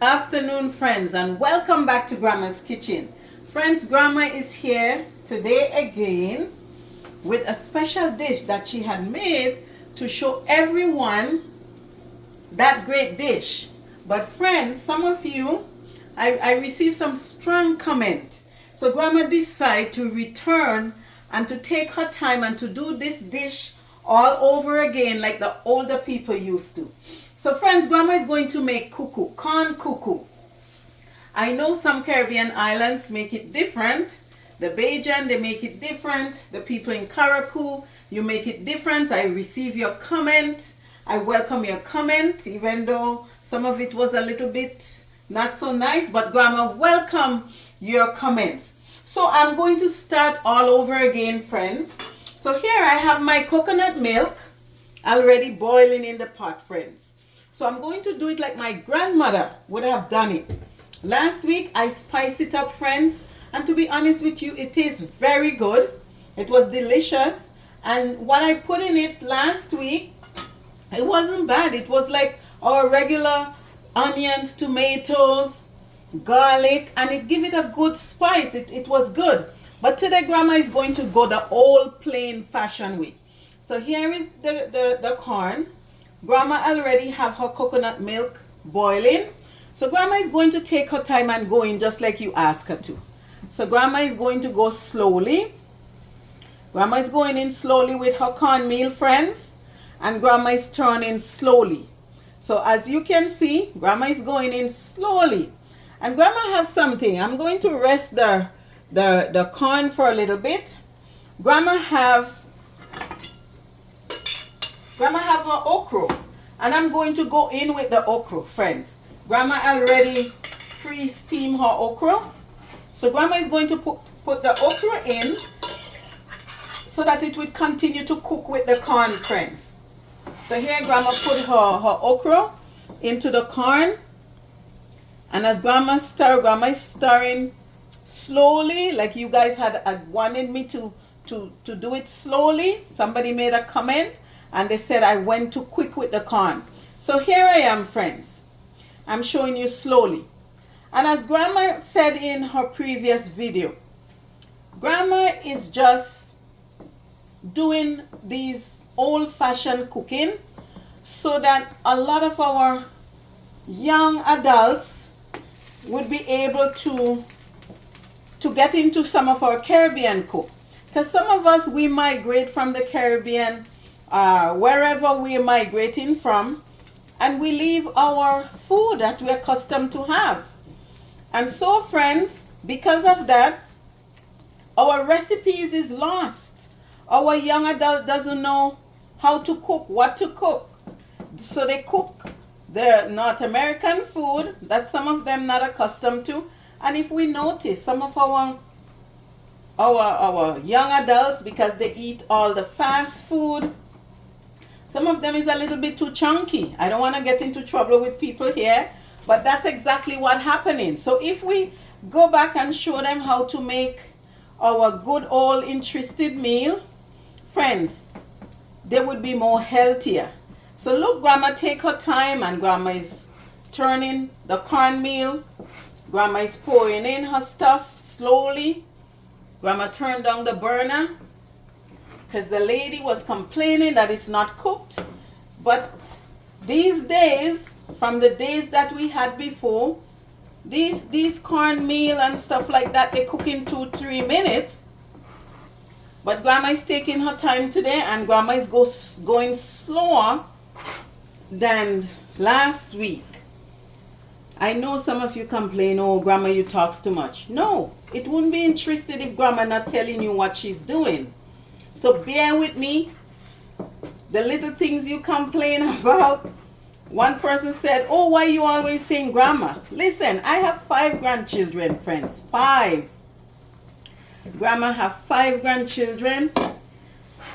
Afternoon, friends, and welcome back to Grandma's Kitchen. Friends, Grandma is here today again with a special dish that she had made to show everyone that great dish. But friends, some of you, I received some strong comment. So Grandma decided to return and to take her time and to do this dish all over again like the older people used to. So friends, Grandma is going to make cuckoo, corn cuckoo. I know some Caribbean islands make it different. The Bajan, they make it different. The people in Carriacou, you make it different. I receive your comment. I welcome your comment, even though some of it was a little bit not so nice. But Grandma, welcome your comments. So I'm going to start all over again, friends. So here I have my coconut milk already boiling in the pot, friends. So I'm going to do it like my grandmother would have done it. Last week I spiced it up, friends, and to be honest with you, it tastes very good. It was delicious, and what I put in it last week, it wasn't bad. It was like our regular onions, tomatoes, garlic, and it gave it a good spice. It was good. But today Grandma is going to go the old plain fashion way. So here is the corn. Grandma already have her coconut milk boiling. So Grandma is going to take her time and go in just like you asked her to. So Grandma is going to go slowly. Grandma is going in slowly with her cornmeal, friends. And Grandma is turning slowly. So as you can see, Grandma is going in slowly. And Grandma have something. I'm going to rest the corn for a little bit. Grandma have her okra, and I'm going to go in with the okra, friends. Grandma already pre-steam her okra, so Grandma is going to put the okra in so that it would continue to cook with the corn, friends. So here Grandma put her okra into the corn, and as Grandma is stirring slowly, like you guys had wanted me to do it slowly. Somebody made a comment and they said I went too quick with the corn. So here I am, friends. I'm showing you slowly. And as Grandma said in her previous video, Grandma is just doing these old-fashioned cooking so that a lot of our young adults would be able to get into some of our Caribbean cook. Because some of us, we migrate from the Caribbean, wherever we are migrating from, and we leave our food that we're accustomed to have. And so, friends, because of that, our recipes is lost. Our young adult doesn't know how to cook, what to cook. So they cook the North American food that some of them not accustomed to. And if we notice, some of our young adults, because they eat all the fast food, some of them is a little bit too chunky. I don't want to get into trouble with people here, but that's exactly what's happening. So if we go back and show them how to make our good old interested meal, friends, they would be more healthier. So look, Grandma take her time, and Grandma is turning the cornmeal. Grandma is pouring in her stuff slowly. Grandma turned down the burner because the lady was complaining that it's not cooked. But these days, from the days that we had before, these cornmeal and stuff like that, they cook in 2-3 minutes. But Grandma is taking her time today, and Grandma is going slower than last week. I know some of you complain, oh, Grandma, you talk too much. No, it wouldn't be interested if Grandma not telling you what she's doing. So bear with me. The little things you complain about. One person said, oh, why you always saying Grandma? Listen, I have 5 grandchildren, friends. 5. Grandma have 5 grandchildren,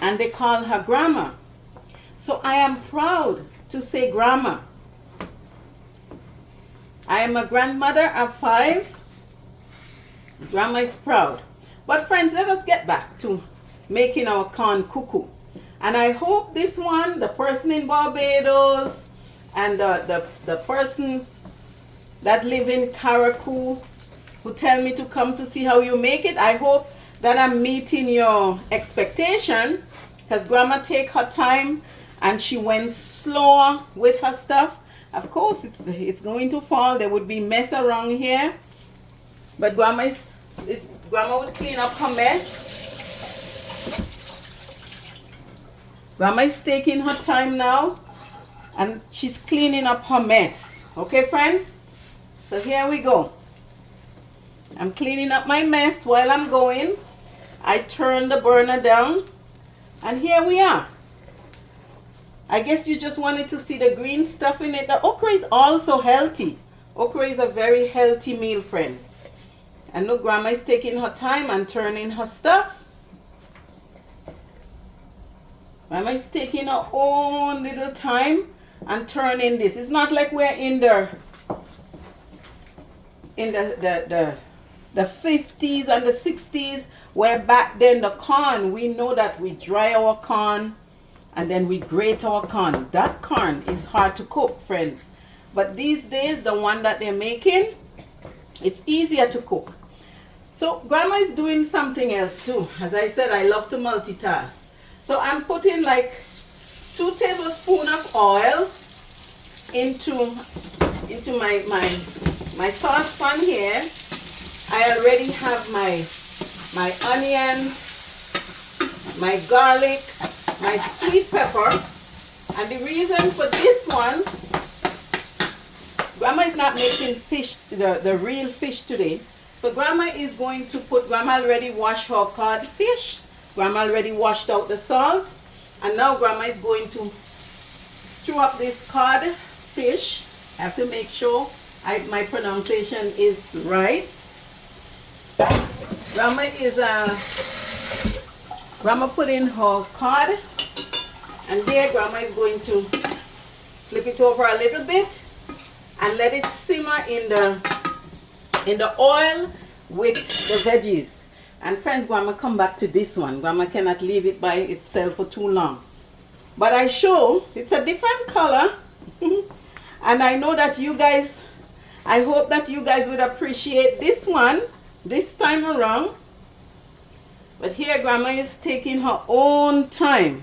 and they call her Grandma. So I am proud to say Grandma. I am a grandmother of 5. Grandma is proud. But friends, let us get back to making our corn cuckoo. And I hope this one, the person in Barbados and the person that live in Karakou who tell me to come to see how you make it. I hope that I'm meeting your expectation, because Grandma take her time and she went slower with her stuff. Of course, it's going to fall. There would be mess around here, but Grandma would clean up her mess. Grandma is taking her time now and she's cleaning up her mess. Okay, friends? So here we go. I'm cleaning up my mess while I'm going. I turn the burner down and here we are. I guess you just wanted to see the green stuff in it. The okra is also healthy. Okra is a very healthy meal, friends. And look, Grandma is taking her time and turning her stuff. Grandma is taking her own little time and turning this. It's not like we're in the 50s and the 60s, where back then the corn, we know that we dry our corn and then we grate our corn. That corn is hard to cook, friends. But these days, the one that they're making, it's easier to cook. So Grandma is doing something else too. As I said, I love to multitask. So I'm putting like 2 tablespoons of oil into my saucepan here. I already have my onions, my garlic, my sweet pepper. And the reason for this one, Grandma is not making fish, the real fish today. So Grandma is going to put, Grandma already washed her codfish. Grandma already washed out the salt. And now Grandma is going to stew up this codfish. I have to make sure my pronunciation is right. Grandma put in her cod, and there Grandma is going to flip it over a little bit and let it simmer in the oil with the veggies. And friends, Grandma come back to this one. Grandma cannot leave it by itself for too long. But I show it's a different color. And I know that you guys, I hope that you guys would appreciate this one this time around. But here Grandma is taking her own time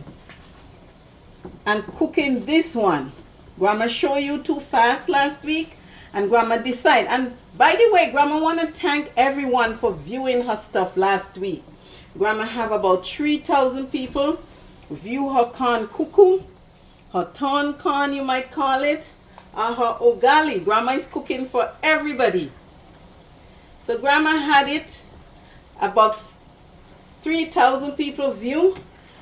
and cooking this one. Grandma showed you too fast last week and Grandma decided. And by the way, Grandma want to thank everyone for viewing her stuff last week. Grandma have about 3,000 people view her corn cuckoo, her ton corn you might call it, or her ugali. Grandma is cooking for everybody. So Grandma had it about 3,000 people view.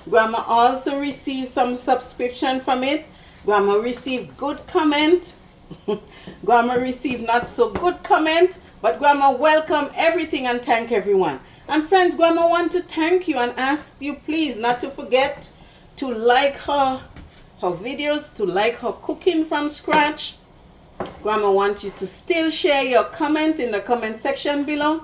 Grandma also received some subscription from it. Grandma received good comment. Grandma received not so good comment, but Grandma welcome everything and thank everyone. And friends, Grandma want to thank you and ask you please not to forget to like her videos, to like her cooking from scratch. Grandma wants you to still share your comment in the comment section below.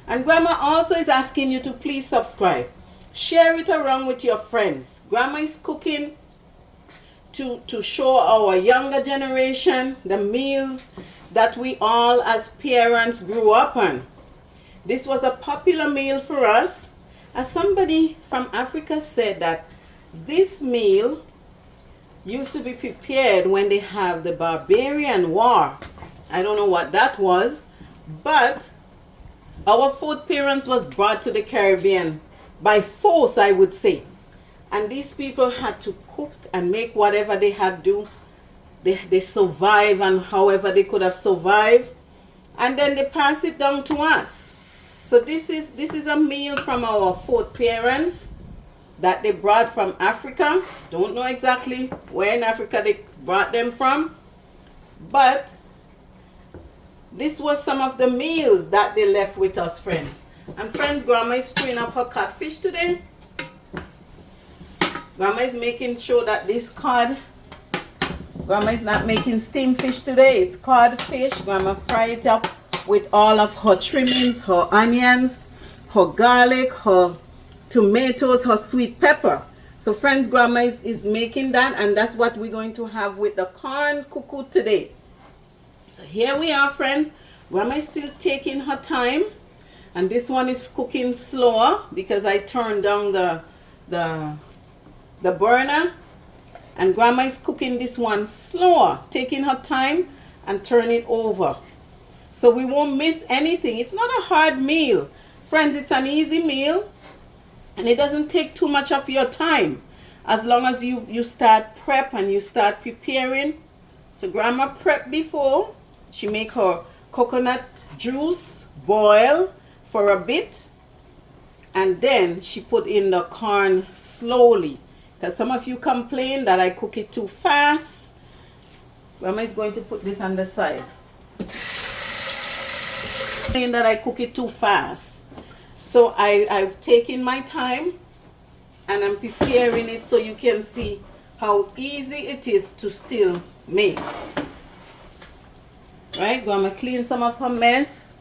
And Grandma also is asking you to please subscribe. Share it around with your friends. Grandma is cooking to show our younger generation the meals that we all as parents grew up on. This was a popular meal for us. As somebody from Africa said that this meal used to be prepared when they have the Barbarian War. I don't know what that was, but our fourth parents was brought to the Caribbean by force, I would say. And these people had to cook and make whatever they had to do. They survive and however they could have survived. And then they pass it down to us. So this is a meal from our fourth parents that they brought from Africa. Don't know exactly where in Africa they brought them from. But this was some of the meals that they left with us, friends. And friends, Grandma is stewing up her codfish today. Grandma is making sure that this cod, Grandma is not making steamed fish today. It's cod fish. Grandma fry it up with all of her trimmings, her onions, her garlic, her tomatoes, her sweet pepper. So friends, Grandma is making that, and that's what we're going to have with the corn cuckoo today. So here we are, friends. Grandma is still taking her time, and this one is cooking slower because I turned down the burner, and Grandma is cooking this one slower, taking her time and turn it over so we won't miss anything. It's not a hard meal, friends. It's an easy meal, and it doesn't take too much of your time as long as you start prep and you start preparing. So Grandma prep before. She make her coconut juice boil for a bit, and then she put in the corn slowly, because some of you complain that I cook it too fast. Grandma is going to put this on the side. Saying that I cook it too fast. So I've taken my time and I'm preparing it so you can see how easy it is to still make. Right, Grandma clean some of her mess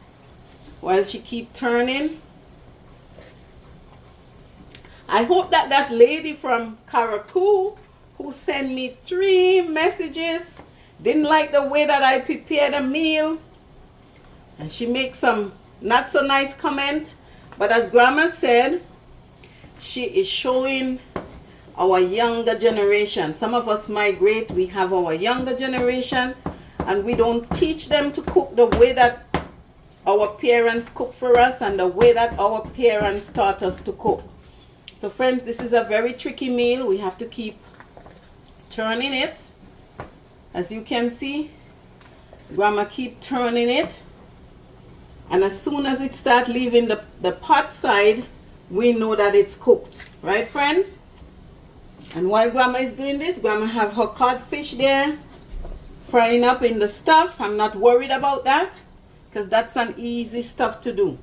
while she keep turning. I hope that that lady from Karakou who sent me 3 messages didn't like the way that I prepared a meal, and she makes some not so nice comment. But as Grandma said, she is showing our younger generation. Some of us migrate, we have our younger generation, and we don't teach them to cook the way that our parents cook for us and the way that our parents taught us to cook. So friends, this is a very tricky meal. We have to keep turning it. As you can see, Grandma keep turning it. And as soon as it starts leaving the pot side, we know that it's cooked. Right, friends? And while Grandma is doing this, Grandma have her codfish there frying up in the stuff. I'm not worried about that because that's an easy stuff to do.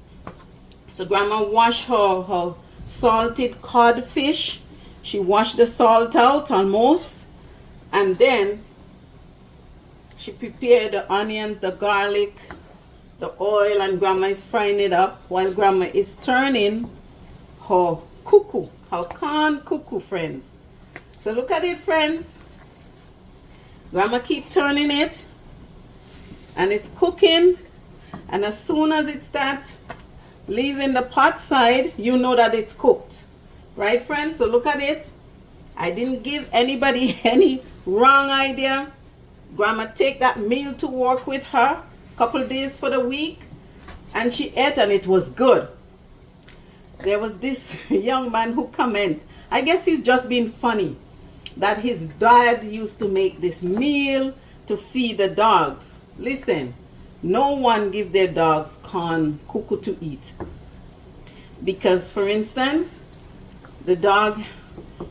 So Grandma wash her salted codfish. She washed the salt out almost, and then she prepared the onions, the garlic, the oil, and Grandma is frying it up while Grandma is turning her cuckoo, her corn cuckoo, friends. So look at it, friends. Grandma keep turning it, and it's cooking, and as soon as it starts leaving the pot side, you know that it's cooked. Right, friends? So look at it. I didn't give anybody any wrong idea. Grandma take that meal to work with her a couple days for the week, and she ate, and it was good. There was this young man who commented, I guess he's just being funny, that his dad used to make this meal to feed the dogs. Listen, no one give their dogs corn cuckoo to eat. Because, for instance, the dog,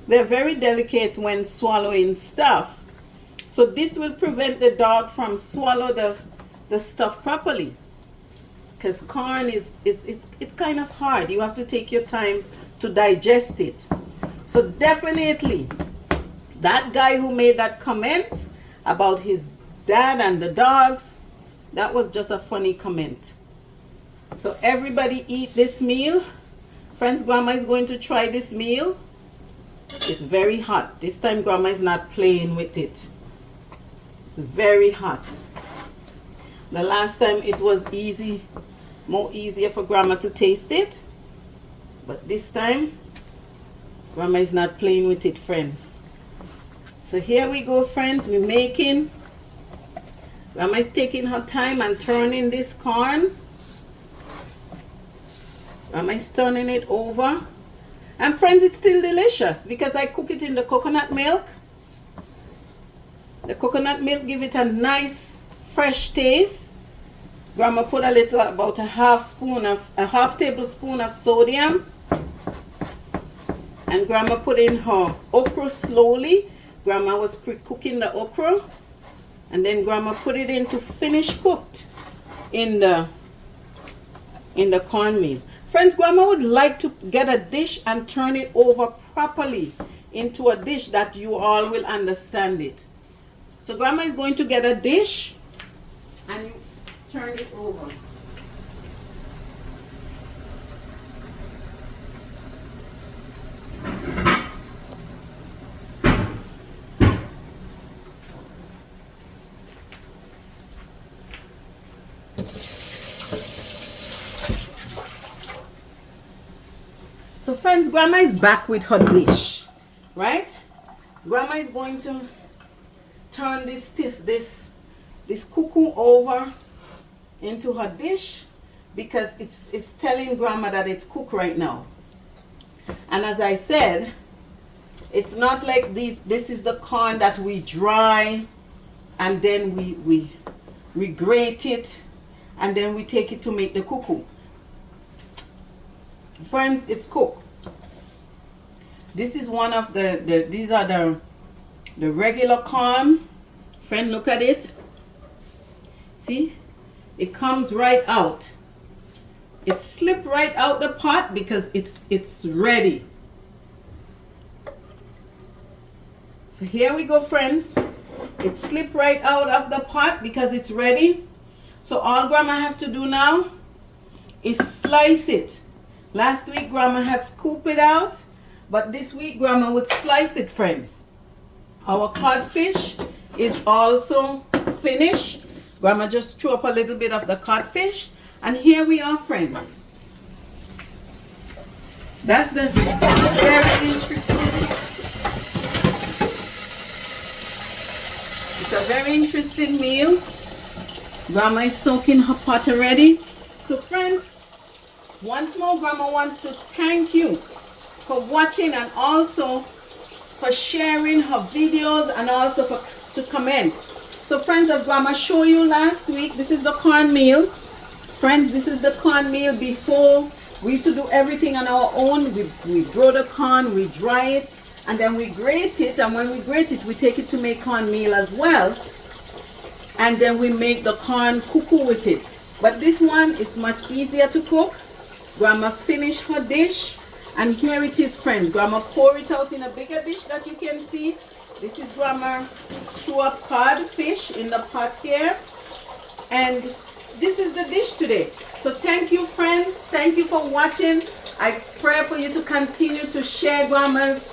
they're very delicate when swallowing stuff. So this will prevent the dog from swallow the stuff properly. Because corn it's kind of hard. You have to take your time to digest it. So definitely, that guy who made that comment about his dad and the dogs, that was just a funny comment. So everybody eat this meal. Friends, Grandma is going to try this meal. It's very hot. This time Grandma is not playing with it. It's very hot. The last time it was easy, more easier for Grandma to taste it. But this time, Grandma is not playing with it, friends. So here we go, friends. We're making. Grandma is taking her time and turning this corn. Grandma is turning it over. And friends, it's still delicious because I cook it in the coconut milk. The coconut milk give it a nice fresh taste. Grandma put a little, about a half tablespoon of sodium. And Grandma put in her okra slowly. Grandma was pre-cooking the okra, and then Grandma put it in to finish cooked in the cornmeal. Friends, Grandma would like to get a dish and turn it over properly into a dish that you all will understand it. So Grandma is going to get a dish and you turn it over. So friends, Grandma is back with her dish, right? Grandma is going to turn this cuckoo over into her dish because it's telling Grandma that it's cooked right now. And as I said, it's not like this is the corn that we dry and then we grate it and then we take it to make the cuckoo. Friends, it's cooked. This is one of these are the regular corn. Friend, look at it. See? It comes right out. It slipped right out the pot because it's ready. So here we go, friends. It slipped right out of the pot because it's ready. So all Grandma have to do now is slice it. Last week Grandma had scooped it out, but this week Grandma would slice it, friends. Our codfish is also finished. Grandma just threw up a little bit of the codfish, and here we are, friends. That's the very interesting. It's a very interesting meal. Grandma is soaking her pot already. So friends, once more, Grandma wants to thank you for watching and also for sharing her videos and also to comment. So friends, as Grandma showed you last week, this is the cornmeal. Friends, this is the cornmeal before. We used to do everything on our own. We grow the corn, we dry it, and then we grate it. And when we grate it, we take it to make cornmeal as well. And then we make the corn cuckoo with it. But this one is much easier to cook. Grandma finished her dish. And here it is, friends. Grandma pour it out in a bigger dish that you can see. This is Grandma threw up codfish in the pot here. And this is the dish today. So thank you, friends. Thank you for watching. I pray for you to continue to share Grandma's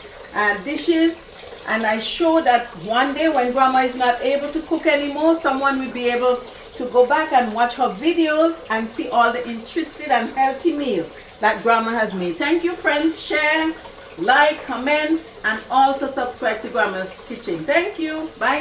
dishes. And I show that one day when Grandma is not able to cook anymore, someone will be able to go back and watch her videos and see all the interesting and healthy meals that Grandma has made. Thank you, friends. Share, like, comment, and also subscribe to Grandma's Kitchen. Thank you. Bye.